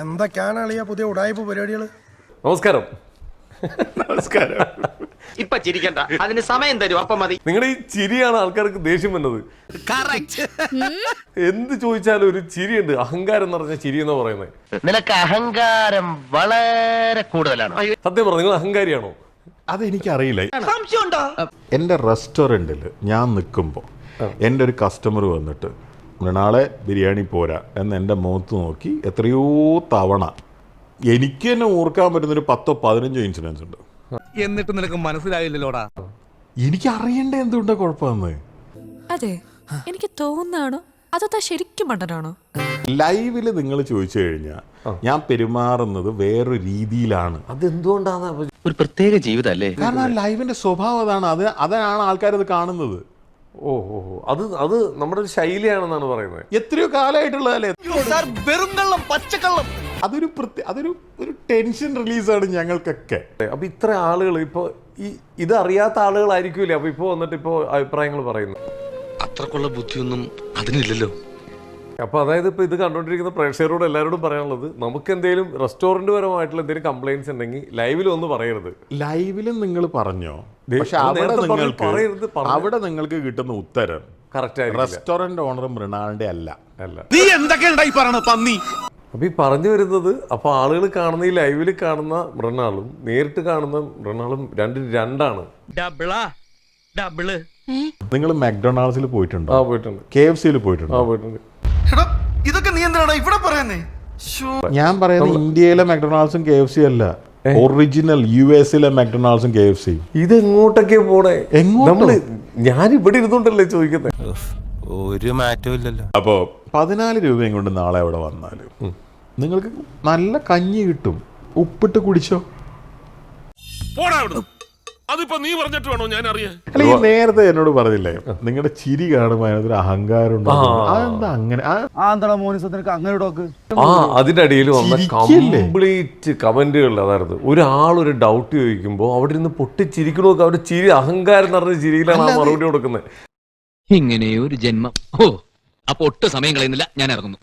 എന്തൊക്കെയാണ് അളിയ പുതിയ ഉടായ്പ പരിപാടികൾ? നമസ്കാരം. നമസ്കാരം. ഇപ്പൊ ചിരിക്കണ്ട, അതിന് സമയം തരും, അപ്പൊ മതി. നിങ്ങളുടെ ഈ ചിരിയാണ് ആൾക്കാർക്ക് ദേഷ്യം വന്നത്. എന്ത് ചോദിച്ചാലും ഒരു ചിരിയുണ്ട്, അഹങ്കാരം എന്ന് പറഞ്ഞ ചിരി എന്ന് പറയുന്നത്. നിനക്ക് അഹങ്കാരം വളരെ കൂടുതലാണ്. സത്യം പറഞ്ഞു, നിങ്ങൾ അഹങ്കാരിയാണോ? അതെനിക്കറിയില്ല. എൻ്റെ റെസ്റ്റോറൻറ്റിൽ ഞാൻ നിൽക്കുമ്പോൾ എൻ്റെ ഒരു കസ്റ്റമർ വന്നിട്ട് മൃണാളെ ബിരിയാണി പോരാ എന്ന് എൻ്റെ മുഖത്ത് നോക്കി എത്രയോ തവണ എനിക്ക് തന്നെ ഓർക്കാൻ പറ്റുന്നൊരു 10-15 ഇൻസിഡൻസ് ഉണ്ട്. എന്നിട്ട് നിനക്ക് മനസ്സിലായില്ലല്ലോടാ. എനിക്ക് അറിയണ്ടേ എന്തുകൊണ്ടാ കുഴപ്പമെന്ന്. അതെ, എനിക്ക് തോന്നാണോ അതോ ശരിക്കും മണ്ടനാണോ? ലൈവിൽ നിങ്ങൾ ചോദിച്ചു കഴിഞ്ഞാൽ ഞാൻ പെരുമാറുന്നത് വേറൊരു രീതിയിലാണ്. അതെന്തുകൊണ്ടാണ്? ഒരു പ്രത്യേക ജീവിതല്ലേ. കാരണം ആ ലൈവിന്റെ സ്വഭാവം അതാണ്. അതാണ് ആൾക്കാരത് കാണുന്നത്. അത് നമ്മുടെ ഒരു ശൈലിയാണെന്നാണ് പറയുന്നത്. എത്രയോ കാലമായിട്ടുള്ളതല്ലേ. അതൊരു ടെൻഷൻ റിലീസാണ് ഞങ്ങൾക്കൊക്കെ. അപ്പൊ ഇത്ര ആളുകൾ ഇപ്പൊ ഇത് അറിയാത്ത ആളുകളായിരിക്കൂലേ അപ്പൊ ഇപ്പൊ വന്നിട്ട് ഇപ്പൊ അഭിപ്രായങ്ങൾ പറയുന്നു. അത്രക്കുള്ള ബുദ്ധിയൊന്നും അതിനില്ലല്ലോ. അപ്പൊ അതായത് ഇപ്പൊ ഇത് കണ്ടോണ്ടിരിക്കുന്ന പ്രേക്ഷകരോട് എല്ലാവരോടും പറയാനുള്ളത്, നമുക്ക് എന്തെങ്കിലും റെസ്റ്റോറന്റ് പരമായിട്ടുള്ള എന്തെങ്കിലും കംപ്ലൈന്റ്സ് ഉണ്ടെങ്കിൽ ലൈവിൽ ഒന്ന് പറയരുത്. ലൈവിലും നിങ്ങൾ പറഞ്ഞോ, പക്ഷെ അവിടെ നിങ്ങൾക്ക് കിട്ടുന്ന ഉത്തരം കറക്റ്റ് ആയി. റെസ്റ്റോറന്റ് ഓണർ മൃണാളിന്റെ അല്ല. നീ എന്തൊക്കെയുണ്ടായി പറയണ പന്നി? അപ്പൊ ഈ പറഞ്ഞു വരുന്നത്, അപ്പൊ ആളുകൾ കാണുന്ന ഈ ലൈവിൽ കാണുന്ന മൃണാളും നേരിട്ട് കാണുന്ന മൃണാളും രണ്ടാണ്. നിങ്ങൾ മക്ഡൊണാൾഡ്സിൽ പോയിട്ടുണ്ടോ? പോയിട്ടുണ്ട്. KFCയിൽ പോയിട്ടുണ്ടോ? പോയിട്ടുണ്ട്. ഇതൊക്കെ നീ എന്തിനാണ് ഇവിടെ പറയുന്നേ? ഞാൻ പറയുന്നത് ഇന്ത്യയിലെ മക്ഡൊണാൾഡ്സും KFC അല്ല, ഒറിജിനൽ US-ലെ മക്ഡൊണാൾഡ്സും KFC. ഇതെങ്ങോട്ടൊക്കെ പോണേ? എങ്ങോട്ട്? ഞാൻ ഇവിടെ ഇരുന്നോണ്ടല്ലേ ചോദിക്കുന്നത്. ഒരു മാറ്റവും ഇല്ലല്ലോ. അപ്പോൾ 14 രൂപയും കൊണ്ട് നാളെ അവിടെ വന്നാല് നിങ്ങൾക്ക് നല്ല കഞ്ഞി കിട്ടും. ഉപ്പിട്ട് കുടിച്ചോ. അതിപ്പോ നീ പറഞ്ഞിട്ട് വേണോ ഞാൻ അറിയാൻ? അല്ല, ഈ നേരത്തെ എന്നോട് പറഞ്ഞില്ലേ നിങ്ങളുടെ ചിരി കാണുമ്പോൾ അതിനകത്തൊരു അഹങ്കാരം ഉണ്ടോ? അതെന്താ അങ്ങനെ? അതിന്റെ അടിയിൽ വന്ന കംപ്ലീറ്റ് കമന്റുകൾ അതായിരുന്നു. ഒരാളൊരു ഡൗട്ട് ചോദിക്കുമ്പോൾ അവിടെ ഇരുന്ന് പൊട്ടിച്ചിരിക്കണോ, അവരുടെ ചിരി അഹങ്കാരം നിറഞ്ഞ ചിരിയിലാണ് ആ മറുപടി കൊടുക്കുന്നത്. ഇങ്ങനെയൊരു ജന്മം. അപ്പൊ ഒട്ടും സമയം കളയുന്നില്ല, ഞാൻ ഇറങ്ങുന്നു.